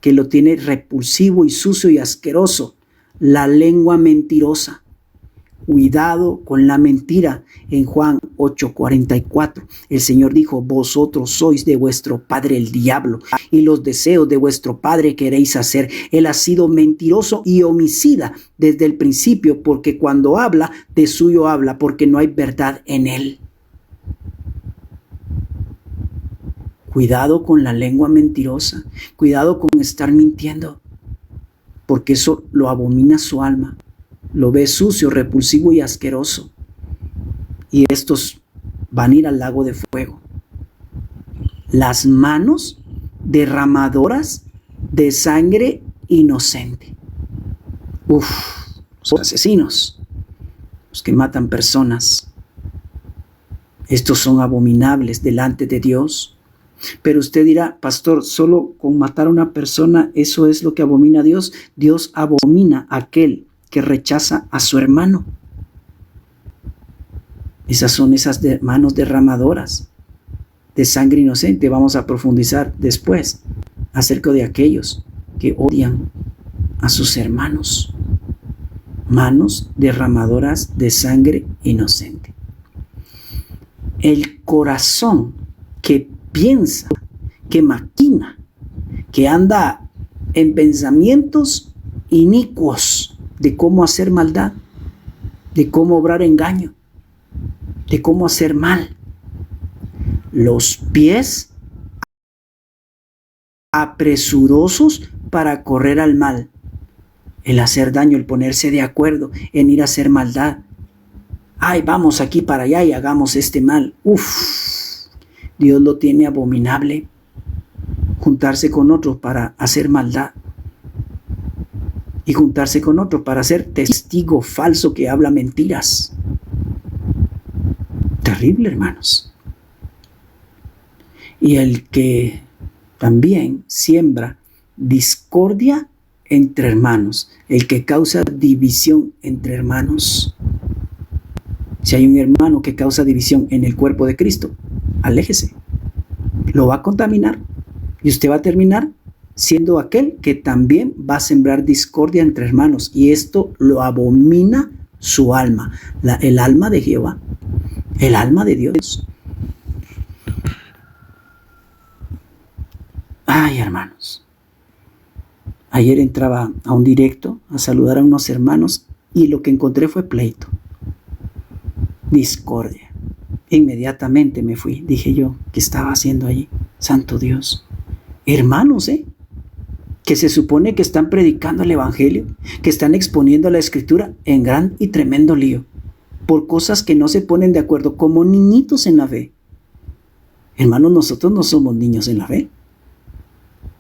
que lo tiene repulsivo y sucio y asqueroso: la lengua mentirosa. Cuidado con la mentira. En Juan 8:44, el Señor dijo: vosotros sois de vuestro padre el diablo, y los deseos de vuestro padre queréis hacer. Él ha sido mentiroso y homicida desde el principio, porque cuando habla, de suyo habla, porque no hay verdad en él. Cuidado con la lengua mentirosa, cuidado con estar mintiendo, porque eso lo abomina su alma. Lo ve sucio, repulsivo y asqueroso. Y estos van a ir al lago de fuego. Las manos derramadoras de sangre inocente. Son asesinos, los que matan personas. Estos son abominables delante de Dios. Pero usted dirá: pastor, solo con matar a una persona, ¿eso es lo que abomina a Dios? Dios abomina a aquel que rechaza a su hermano. Esas son esas manos derramadoras de sangre inocente. Vamos a profundizar después acerca de aquellos que odian a sus hermanos. Manos derramadoras de sangre inocente. El corazón que piensa, que maquina, que anda en pensamientos inicuos de cómo hacer maldad, de cómo obrar engaño, de cómo hacer mal. Los pies apresurosos para correr al mal, el hacer daño, el ponerse de acuerdo en ir a hacer maldad. Ay, vamos aquí para allá y hagamos este mal. Dios lo tiene abominable. Juntarse con otros para hacer maldad. Y juntarse con otros para ser testigo falso que habla mentiras. Terrible, hermanos. Y el que también siembra discordia entre hermanos, el que causa división entre hermanos. Si hay un hermano que causa división en el cuerpo de Cristo, aléjese. Lo va a contaminar y usted va a terminar siendo aquel que también va a sembrar discordia entre hermanos, y esto lo abomina su alma, el alma de Jehová, el alma de Dios. Ay, hermanos, ayer entraba a un directo a saludar a unos hermanos y lo que encontré fue pleito, discordia. Inmediatamente me fui. Dije yo, ¿qué estaba haciendo allí? Santo Dios. Hermanos, que se supone que están predicando el evangelio, que están exponiendo la escritura en gran y tremendo lío, por cosas que no se ponen de acuerdo, como niñitos en la fe. Hermanos, nosotros no somos niños en la fe.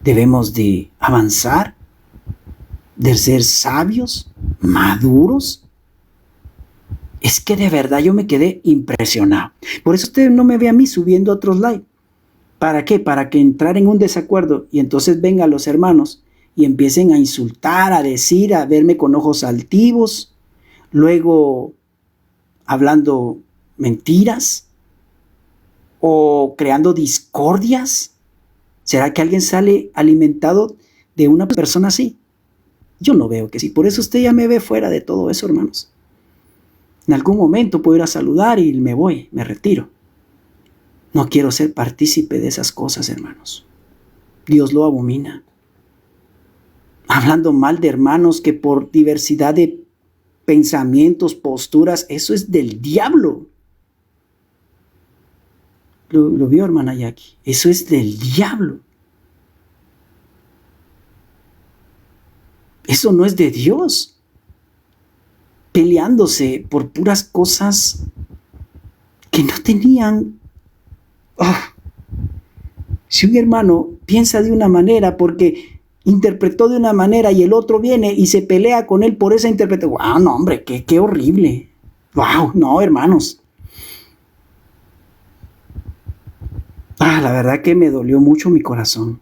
Debemos de avanzar, de ser sabios, maduros. Es que de verdad yo me quedé impresionado. Por eso usted no me ve a mí subiendo otros live. ¿Para qué? Para que entrar en un desacuerdo y entonces vengan los hermanos y empiecen a insultar, a decir, a verme con ojos altivos, luego hablando mentiras o creando discordias. ¿Será que alguien sale alimentado de una persona así? Yo no veo que sí. Por eso usted ya me ve fuera de todo eso, hermanos. En algún momento puedo ir a saludar y me voy, me retiro. No quiero ser partícipe de esas cosas, hermanos. Dios lo abomina. Hablando mal de hermanos que por diversidad de pensamientos, posturas, eso es del diablo. ¿Lo vio, hermana Jackie? Eso es del diablo. Eso no es de Dios. Peleándose por puras cosas que no tenían. Si un hermano piensa de una manera porque interpretó de una manera y el otro viene y se pelea con él por esa interpretación. ¡Wow! No, hombre, qué horrible. ¡Wow! No, hermanos. La verdad que me dolió mucho mi corazón.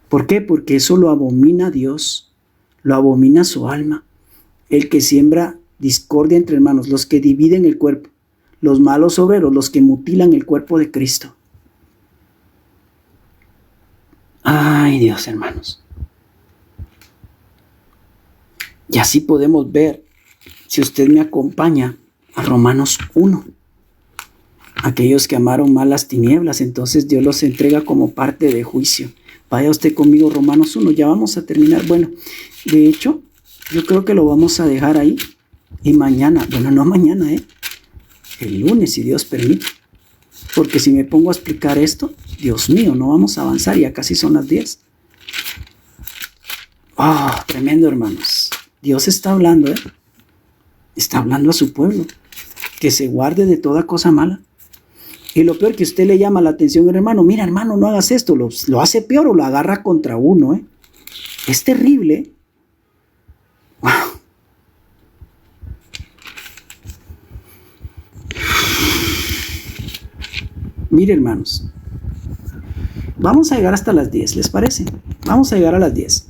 ¿Por qué? Porque eso lo abomina Dios, lo abomina su alma. El que siembra discordia entre hermanos, los que dividen el cuerpo, los malos obreros, los que mutilan el cuerpo de Cristo. Ay, Dios, hermanos. Y así podemos ver, si usted me acompaña, a Romanos 1. Aquellos que amaron mal las tinieblas, entonces Dios los entrega como parte de juicio. Vaya usted conmigo, Romanos 1, ya vamos a terminar. Bueno, de hecho, yo creo que lo vamos a dejar ahí. Y mañana, bueno, no mañana, el lunes, si Dios permite. Porque si me pongo a explicar esto, Dios mío, no vamos a avanzar, ya casi son las 10. Tremendo, hermanos. Dios está hablando, está hablando a su pueblo, que se guarde de toda cosa mala. Y lo peor que usted le llama la atención al hermano, mira hermano, no hagas esto, lo hace peor o lo agarra contra uno. Es terrible. Wow. Mire hermanos, vamos a llegar hasta las 10, ¿les parece? Vamos a llegar a las 10.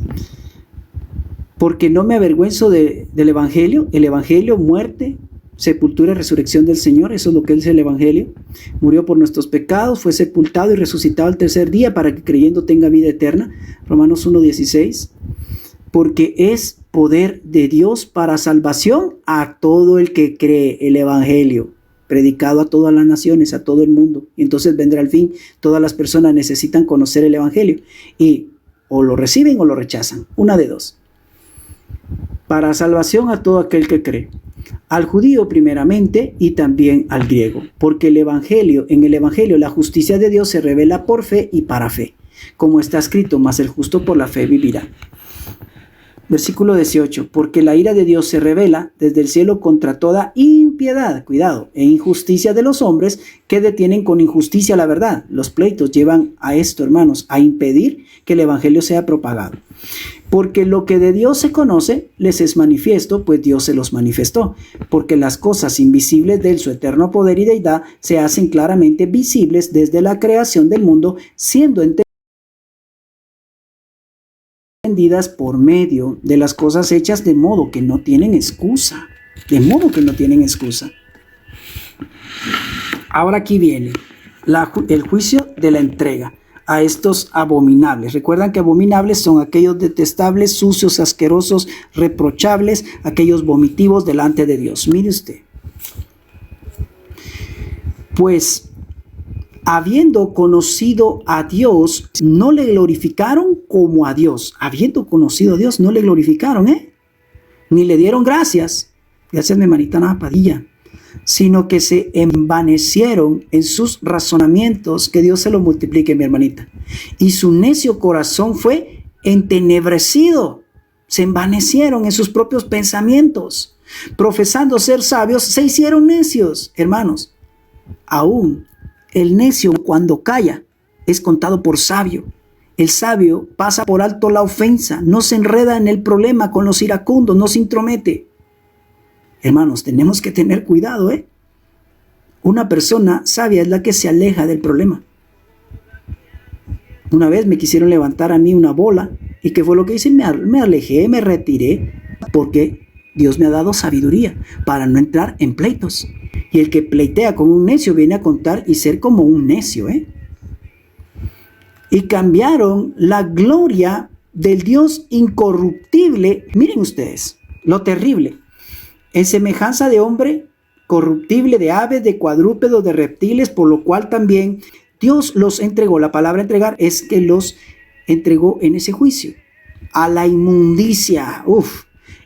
Porque no me avergüenzo del Evangelio. El Evangelio, muerte, sepultura y resurrección del Señor. Eso es lo que es el Evangelio. Murió por nuestros pecados, fue sepultado y resucitado al tercer día para que creyendo tenga vida eterna. Romanos 1:16. Porque es poder de Dios para salvación a todo el que cree. El Evangelio predicado a todas las naciones, a todo el mundo. Y entonces vendrá el fin. Todas las personas necesitan conocer el Evangelio. Y o lo reciben o lo rechazan. Una de dos. Para salvación a todo aquel que cree. Al judío primeramente y también al griego. Porque en el Evangelio la justicia de Dios se revela por fe y para fe. Como está escrito, mas el justo por la fe vivirá. Versículo 18, porque la ira de Dios se revela desde el cielo contra toda impiedad, cuidado, e injusticia de los hombres que detienen con injusticia la verdad. Los pleitos llevan a esto, hermanos, a impedir que el evangelio sea propagado. Porque lo que de Dios se conoce les es manifiesto, pues Dios se los manifestó. Porque las cosas invisibles de su eterno poder y deidad se hacen claramente visibles desde la creación del mundo, siendo entendidas por medio de las cosas hechas, de modo que no tienen excusa. Ahora aquí viene el juicio de la entrega a estos abominables. Recuerdan que abominables son aquellos detestables, sucios, asquerosos, reprochables, aquellos vomitivos delante de Dios. Mire usted. Pues, habiendo conocido a Dios, no le glorificaron como a Dios. Habiendo conocido a Dios, no le glorificaron, ni le dieron gracias. Gracias, mi hermanita Ana Padilla. Sino que se envanecieron en sus razonamientos, que Dios se lo multiplique, mi hermanita. Y su necio corazón fue entenebrecido. Se envanecieron en sus propios pensamientos. Profesando ser sabios, se hicieron necios. Hermanos, aún el necio cuando calla es contado por sabio. El sabio pasa por alto la ofensa, no se enreda en el problema con los iracundos, no se intromete. Hermanos, tenemos que tener cuidado, ¿eh? Una persona sabia es la que se aleja del problema. Una vez me quisieron levantar a mí una bola, ¿y qué fue lo que hice? Me alejé, me retiré, porque Dios me ha dado sabiduría para no entrar en pleitos. Y el que pleitea con un necio viene a contar y ser como un necio, ¿eh? Y cambiaron la gloria del Dios incorruptible. Miren ustedes, lo terrible. En semejanza de hombre corruptible, de aves, de cuadrúpedos, de reptiles, por lo cual también Dios los entregó. La palabra entregar es que los entregó en ese juicio a la inmundicia,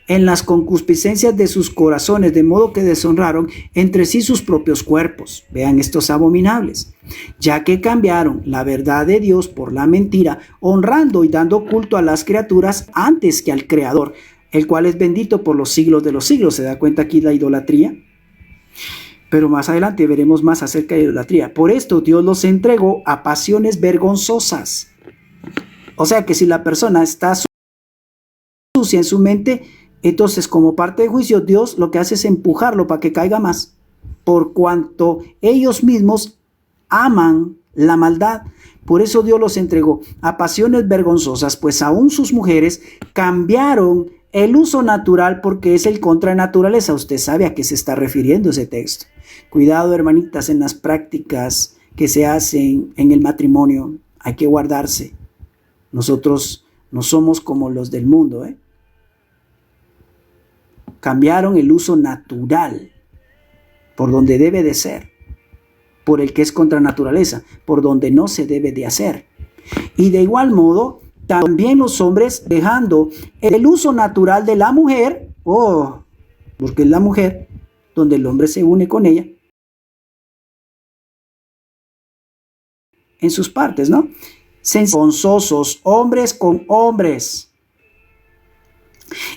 en las concupiscencias de sus corazones, de modo que deshonraron entre sí sus propios cuerpos. Vean estos abominables, ya que cambiaron la verdad de Dios por la mentira, honrando y dando culto a las criaturas antes que al Creador, el cual es bendito por los siglos de los siglos. ¿Se da cuenta aquí la idolatría? Pero más adelante veremos más acerca de la idolatría. Por esto Dios los entregó a pasiones vergonzosas. O sea que si la persona está sucia en su mente, entonces como parte del juicio, Dios lo que hace es empujarlo para que caiga más. Por cuanto ellos mismos aman la maldad. Por eso Dios los entregó a pasiones vergonzosas, pues aún sus mujeres cambiaron el uso natural porque es el contra naturaleza. Usted sabe a qué se está refiriendo ese texto. Cuidado, hermanitas, en las prácticas que se hacen en el matrimonio. Hay que guardarse. Nosotros no somos como los del mundo, ¿eh? Cambiaron el uso natural por donde debe de ser, por el que es contra naturaleza, por donde no se debe de hacer. Y de igual modo, también los hombres dejando el uso natural de la mujer, porque es la mujer donde el hombre se une con ella, en sus partes, ¿no? Vergonzosos, hombres con hombres,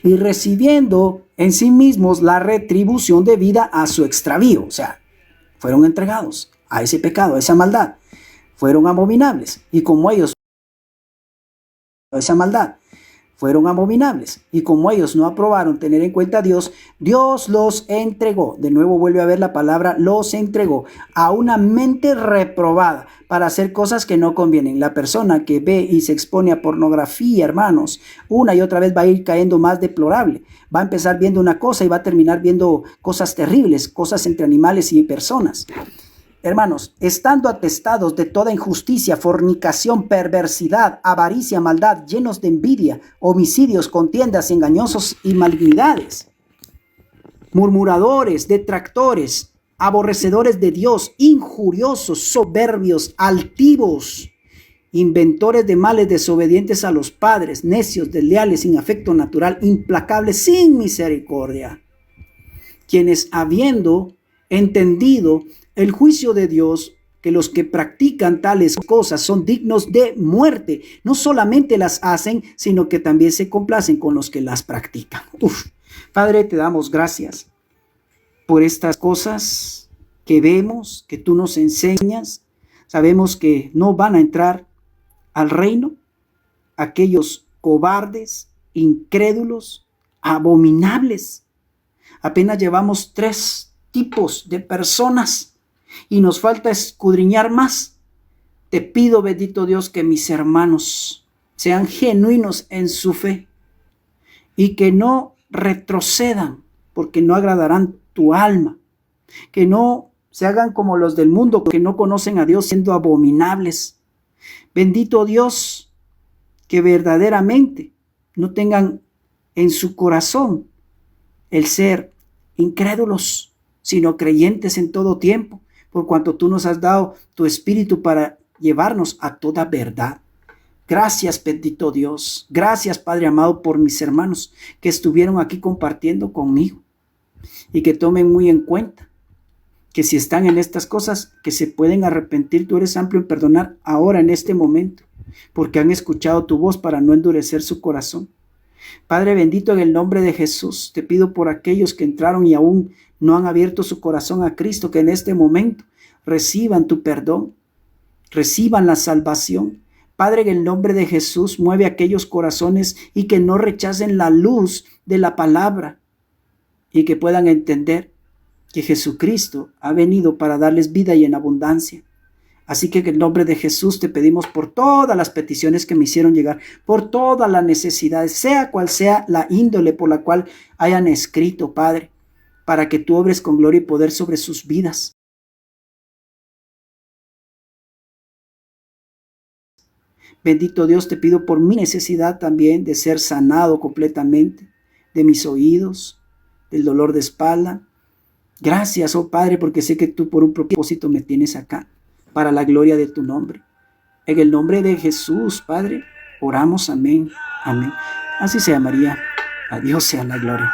y recibiendo en sí mismos la retribución debida a su extravío. O sea, fueron entregados a ese pecado, a esa maldad. Fueron abominables. Y como ellos, esa maldad, fueron abominables. Y como ellos no aprobaron tener en cuenta a Dios, Dios los entregó. De nuevo vuelve a ver la palabra los entregó a una mente reprobada para hacer cosas que no convienen. La persona que ve y se expone a pornografía, hermanos, una y otra vez va a ir cayendo más deplorable. Va a empezar viendo una cosa y va a terminar viendo cosas terribles, cosas entre animales y personas. Hermanos, estando atestados de toda injusticia, fornicación, perversidad, avaricia, maldad, llenos de envidia, homicidios, contiendas, engañosos y malignidades, murmuradores, detractores, aborrecedores de Dios, injuriosos, soberbios, altivos, inventores de males, desobedientes a los padres, necios, desleales, sin afecto natural, implacables, sin misericordia, quienes habiendo entendido el juicio de Dios, que los que practican tales cosas son dignos de muerte, no solamente las hacen, sino que también se complacen con los que las practican. Padre, te damos gracias por estas cosas que vemos, que tú nos enseñas. Sabemos que no van a entrar al reino aquellos cobardes, incrédulos, abominables. Apenas llevamos 3 tipos de personas y nos falta escudriñar más. Te pido, bendito Dios, que mis hermanos sean genuinos en su fe y que no retrocedan porque no agradarán tu alma, que no se hagan como los del mundo que no conocen a Dios siendo abominables. Bendito Dios, que verdaderamente no tengan en su corazón el ser incrédulos, sino creyentes en todo tiempo, por cuanto tú nos has dado tu espíritu para llevarnos a toda verdad. Gracias, bendito Dios. Gracias, Padre amado, por mis hermanos que estuvieron aquí compartiendo conmigo. y que tomen muy en cuenta que si están en estas cosas, que se pueden arrepentir. Tú eres amplio en perdonar ahora, en este momento, porque han escuchado tu voz para no endurecer su corazón. Padre bendito, en el nombre de Jesús, te pido por aquellos que entraron y aún no han abierto su corazón a Cristo, que en este momento reciban tu perdón, reciban la salvación. Padre, en el nombre de Jesús, mueve aquellos corazones y que no rechacen la luz de la palabra y que puedan entender que Jesucristo ha venido para darles vida y en abundancia. Así que en el nombre de Jesús te pedimos por todas las peticiones que me hicieron llegar, por todas las necesidades, sea cual sea la índole por la cual hayan escrito, Padre, para que tú obres con gloria y poder sobre sus vidas. Bendito Dios, te pido por mi necesidad también de ser sanado completamente, de mis oídos, del dolor de espalda. Gracias, oh Padre, porque sé que tú por un propósito me tienes acá, para la gloria de tu nombre. En el nombre de Jesús, Padre, oramos, amén, amén. Así sea, María. A Dios sea la gloria.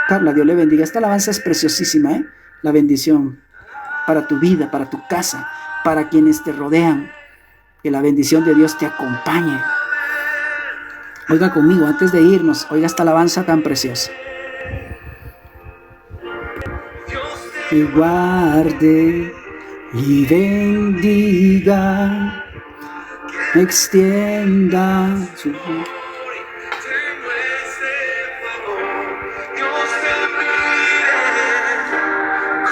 Carla, Dios le bendiga. Esta alabanza es preciosísima, ¿eh? La bendición para tu vida, para tu casa, para quienes te rodean. Que la bendición de Dios te acompañe. Oiga conmigo, antes de irnos, oiga esta alabanza tan preciosa. Y guarde y bendiga, extienda su